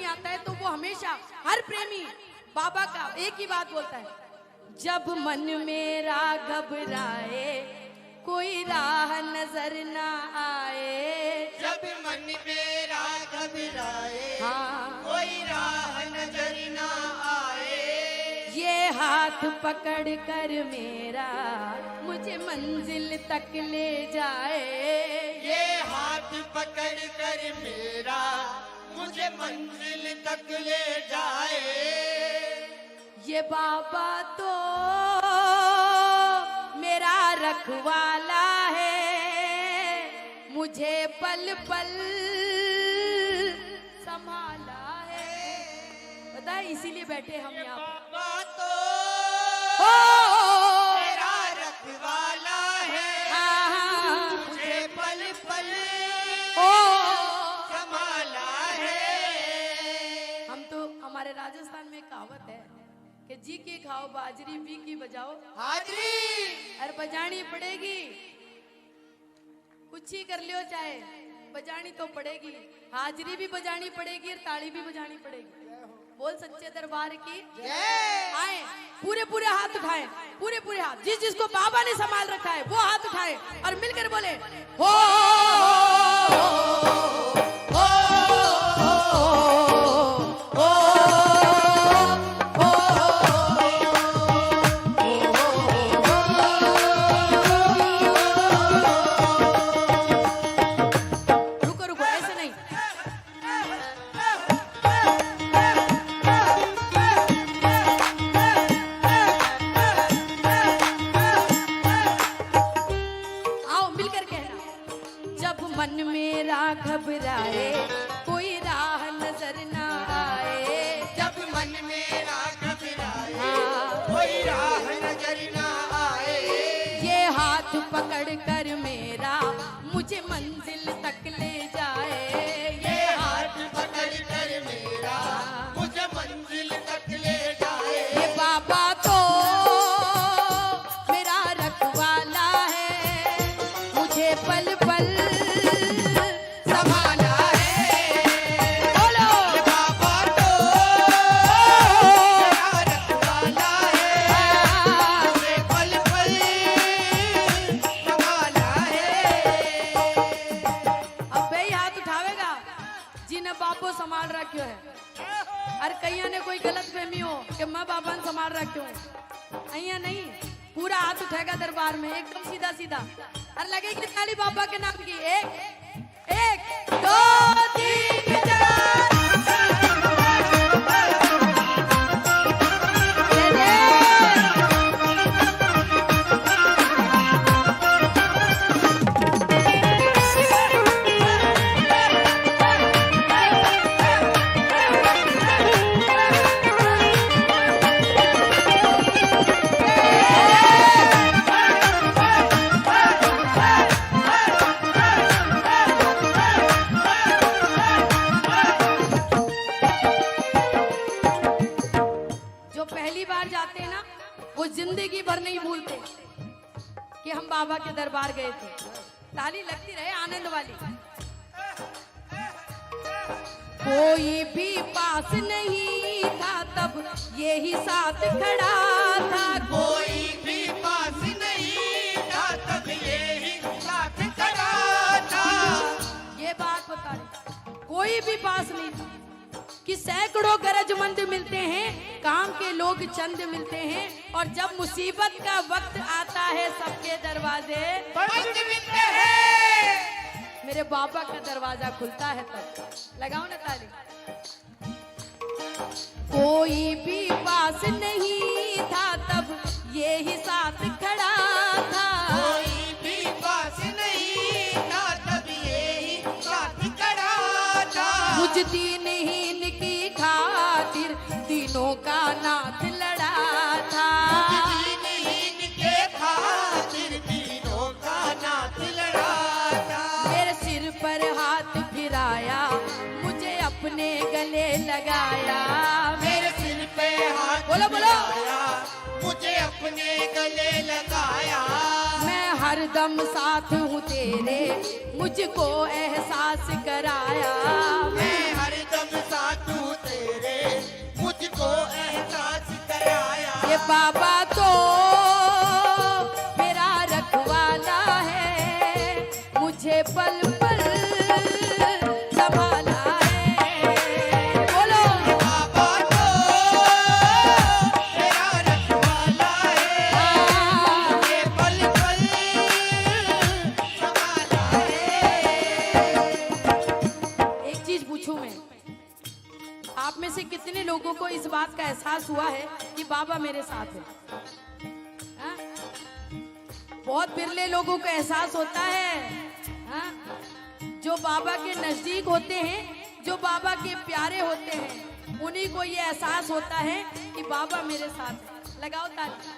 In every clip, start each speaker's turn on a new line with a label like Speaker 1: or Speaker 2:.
Speaker 1: आता है तो वो हमेशा हर प्रेमी बाबा का एक ही बात बोलता है, जब मन मेरा घबराए कोई राह नजर ना आए।
Speaker 2: जब मन मेरा घबराए
Speaker 1: हाँ,
Speaker 2: कोई राह नजर ना आए।
Speaker 1: ये हाथ पकड़ कर मेरा मुझे मंजिल तक ले जाए।
Speaker 2: ये हाथ पकड़ कर मेरा मुझे मंजिल तक ले जाए।
Speaker 1: ये बाबा तो मेरा रखवाला है, मुझे पल पल संभाला है। पता है इसीलिए बैठे हम यहाँ पर।
Speaker 2: बाबा तो मेरा रखवाला है,
Speaker 1: हाँ,
Speaker 2: मुझे पल पल संभाला है।
Speaker 1: हम तो हमारे राजस्थान में कहावत है कि जी की खाओ बाजरी, बी की बजाओ
Speaker 2: हाजरी।
Speaker 1: और बजानी पड़ेगी, कुछ ही कर लियो चाहे बजानी तो पड़ेगी। हाजरी भी बजानी पड़ेगी और ताली भी बजानी पड़ेगी। बोल सच्चे दरबार की आए, पूरे पूरे हाथ उठाएं, पूरे पूरे हाथ। जिस जिसको बाबा ने संभाल रखा है वो हाथ उठाएं और मिलकर बोले हो, मन मेरा घबराए कोई राह नजर ना आए।
Speaker 2: जब मन मेरा घबराए
Speaker 1: हाँ,
Speaker 2: कोई राह नजर ना आए।
Speaker 1: ये हाथ पकड़ कर मेरा मुझे मंजिल तक ले जाए।
Speaker 2: ये हाथ पकड़ कर मेरा मुझे मंजिल तक ले जाए।
Speaker 1: ये बाबा तो मेरा रखवाला है, मुझे पल पल संभाला है। बोलो
Speaker 2: ये बाबा तो मेरा रखवाला है, मुझे पल पल संभाला है।
Speaker 1: अब भाई हाथ उठावेगा जिन्हें बापो संभाल रखियो है। और कईया ने कोई गलत फहमी हो कि मैं बाबा ने संभाल रखियो हूँ, अइया नहीं, पूरा हाथ उठेगा दरबार में एकदम सीधा सीधा और लगेगी ताली बाबा के नाम की। एक दो तीन चार। दे दे। जो पहली बार जाते हैं ना वो जिंदगी भर नहीं भूलते कि हम बाबा के दरबार गए थे। ताली लगती रहे आनंद वाली। कोई भी पास नहीं था तब यही साथ खड़ा था।
Speaker 2: कोई भी पास नहीं था तब यही साथ खड़ा था।
Speaker 1: ये बात बता रही, कोई भी पास नहीं था कि सैकड़ों गरजमंद मिलते हैं, काम के लोग चंद मिलते हैं, और जब मुसीबत का वक्त आता है सबके दरवाजे
Speaker 2: बंद मिलते हैं।
Speaker 1: मेरे बाबा का दरवाजा खुलता है तब। लगाओ ना ताली। कोई भी पास नहीं था तब यही साथ खड़ा था।
Speaker 2: कोई भी पास नहीं था तब यही साथ खड़ा था।
Speaker 1: मुझ दीनहीन की खातिर तीनों का नाथ लड़ा था।
Speaker 2: दीनहीन के खातिर तीनों का नाथ लड़ा था।
Speaker 1: मेरे सिर पर हाथ फिराया, मुझे अपने गले लगाया।
Speaker 2: मेरे सिर पे हाथ
Speaker 1: बोलो बोलो।
Speaker 2: लगाया, मुझे अपने गले लगाया।
Speaker 1: मैं हरदम साथ हूँ तेरे, मुझको एहसास कराया।
Speaker 2: मैं हरदम साथ हूँ
Speaker 1: आप में से कितने लोगों को इस बात का एहसास हुआ है कि बाबा मेरे साथ है? हाँ? बहुत बिरले लोगों को एहसास होता है। हाँ? जो बाबा के नजदीक होते हैं, जो बाबा के प्यारे होते हैं, उन्हीं को ये एहसास होता है कि बाबा मेरे साथ है। लगाओ ताली।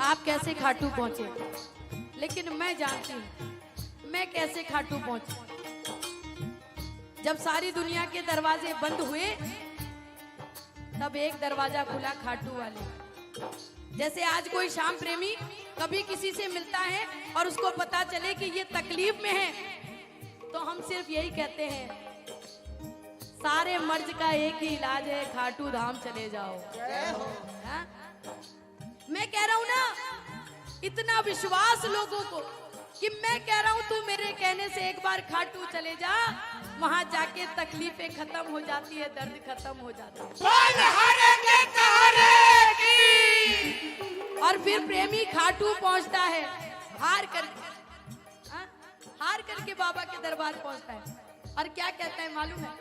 Speaker 1: आप कैसे खाटू पहुंचे, लेकिन मैं जानती हूँ मैं कैसे खाटू पहुंची। जब सारी दुनिया के दरवाजे बंद हुए तब एक दरवाजा खुला खाटू वाले। जैसे आज कोई शाम प्रेमी कभी किसी से मिलता है और उसको पता चले कि ये तकलीफ में है, तो हम सिर्फ यही कहते हैं, सारे मर्ज का एक ही इलाज है, खाटू धाम चले जाओ। हाँ? मैं कह रहा हूं ना, इतना विश्वास लोगों को कि मैं कह रहा हूं तू मेरे कहने से एक बार खाटू चले जा, वहां जाके तकलीफें खत्म हो जाती है, दर्द खत्म हो जाता है। और फिर प्रेमी खाटू पहुंचता है हार करके बाबा के दरबार पहुंचता है और क्या कहता है मालूम है?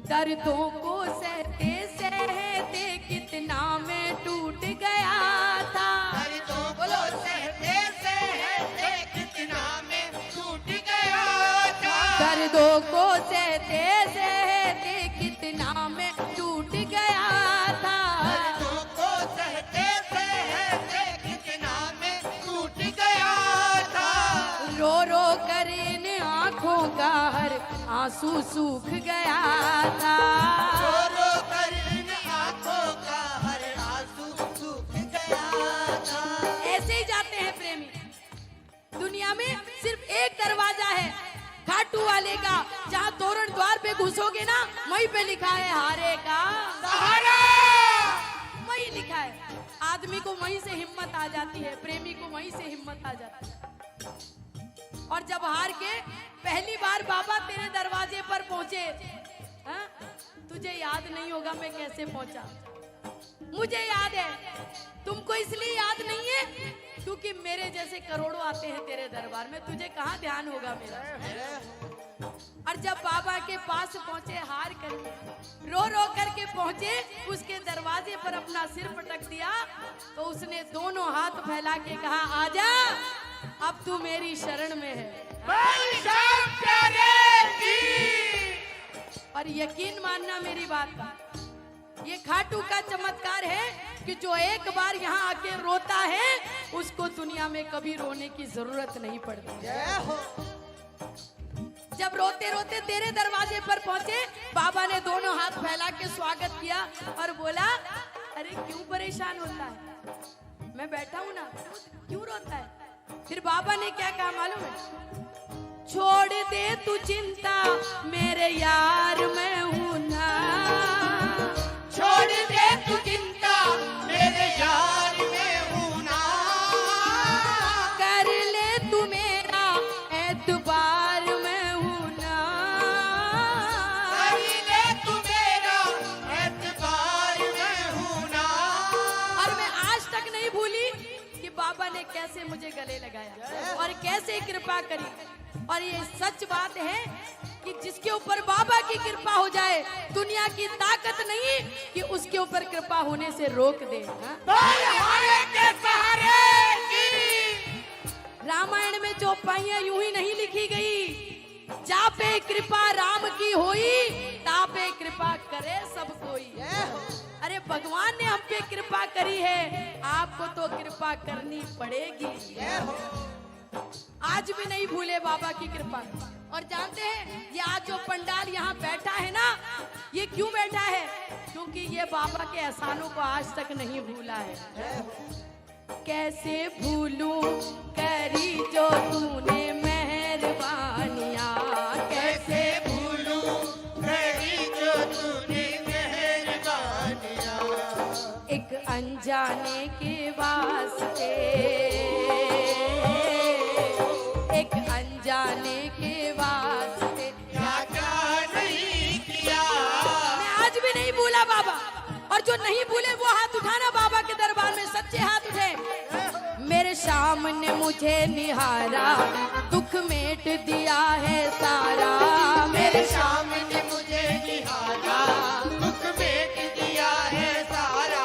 Speaker 1: दर्दों को सहते सहते कितना मैं टूट गया था,
Speaker 2: दर्दों को सहते सहते कितना मैं टूट गया था,
Speaker 1: दर्दों को सहते सहते कितना मैं टूट गया था,
Speaker 2: दर्दों को सहते सहते कितना मैं टूट गया था,
Speaker 1: रो रो कर इन आँखों का हर आंसू सूख गया था,
Speaker 2: रो रो कर इन आँखों का हर आंसू सूख गया था।
Speaker 1: ऐसे ही जाते हैं प्रेमी। दुनिया में सिर्फ एक दरवाजा है खाटू वाले का, जहाँ तोरण द्वार पे घुसोगे ना, वहीं पे लिखा है हारे का
Speaker 2: सहारा,
Speaker 1: वहीं लिखा है। आदमी को वहीं से हिम्मत आ जाती है, प्रेमी को वहीं से हिम्मत आ जाती है। और जब हार के पहली बार बाबा तेरे दरवाजे पर पहुंचे, हाँ? तुझे याद नहीं होगा मैं कैसे पहुंचा, मुझे याद है। तुमको इसलिए याद नहीं है क्योंकि मेरे जैसे करोड़ों आते हैं तेरे दरबार में, तुझे कहाँ ध्यान होगा मेरा। और जब बाबा के पास पहुंचे हार करके, रो रो करके पहुंचे, उसके दरवाजे पर अपना सिर पटक दिया, तो उसने दोनों हाथ फैला के कहा, आजा अब तू मेरी शरण में है। और यकीन मानना मेरी बात का, ये खाटू का चमत्कार है कि जो एक बार यहाँ आके रोता है उसको दुनिया में कभी रोने की जरूरत नहीं पड़ती। जब रोते रोते तेरे दरवाजे पर पहुंचे, बाबा ने दोनों हाथ फैला के स्वागत किया और बोला, अरे क्यों परेशान होता है, मैं बैठा हूं ना, क्यों रोता है? फिर बाबा ने क्या कहा मालूम है? छोड़ दे तू चिंता मेरे यार मैं हूं ना,
Speaker 2: छोड़ दे तू चिंता मेरे यार मैं हूं ना,
Speaker 1: कर ले तू मेरा एतबार मैं हूं ना,
Speaker 2: कर ले तू मेरा एतबार मैं हूं ना।
Speaker 1: और मैं आज तक नहीं भूली कि बाबा ने कैसे मुझे गले लगाया और कैसे कृपा करी। और ये सच बात है कि जिसके ऊपर बाबा की कृपा हो जाए, दुनिया की ताकत नहीं कि उसके ऊपर कृपा होने से रोक दे।
Speaker 2: के सहारे की
Speaker 1: रामायण में चौपाइयां यूं ही नहीं लिखी गई, जा पे कृपा राम की होई, ता पे कृपा करे सब कोई। अरे भगवान ने हम पे कृपा करी है, आपको तो कृपा करनी पड़ेगी। आज भी नहीं भूले बाबा की कृपा। और जानते हैं ये आज जो पंडाल यहाँ बैठा है ना, ये क्यों बैठा है? क्योंकि ये बाबा के एहसानों को आज तक नहीं भूला है। कैसे भूलूं करी जो तूने मेहरबानियां,
Speaker 2: कैसे भूलूं करी जो तूने मेहरबानियां,
Speaker 1: एक अनजाने के वास्ते, एक अनजाने के वास्ते
Speaker 2: क्या क्या नहीं किया।
Speaker 1: मैं आज भी नहीं भूला बाबा। और जो नहीं भूले वो हाथ उठाना बाबा के दरबार में, सच्चे हाथ उठे। मेरे सामने मुझे निहारा, दुख मेट दिया है सारा।
Speaker 2: मेरे सामने मुझे निहारा, दुख मेट दिया है सारा।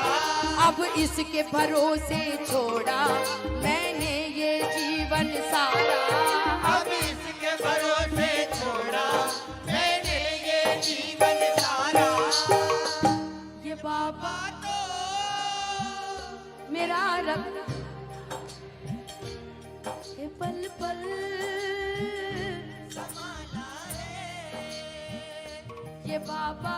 Speaker 1: अब इसके भरोसे छोड़ा मैंने ये जीवन सारा।
Speaker 2: अब इसके भरोसे छोड़ा मैंने ये जीवन सारा।
Speaker 1: ये बाबा
Speaker 2: तो
Speaker 1: मेरा रब, ये पल पल
Speaker 2: संभाला है।
Speaker 1: ये बाबा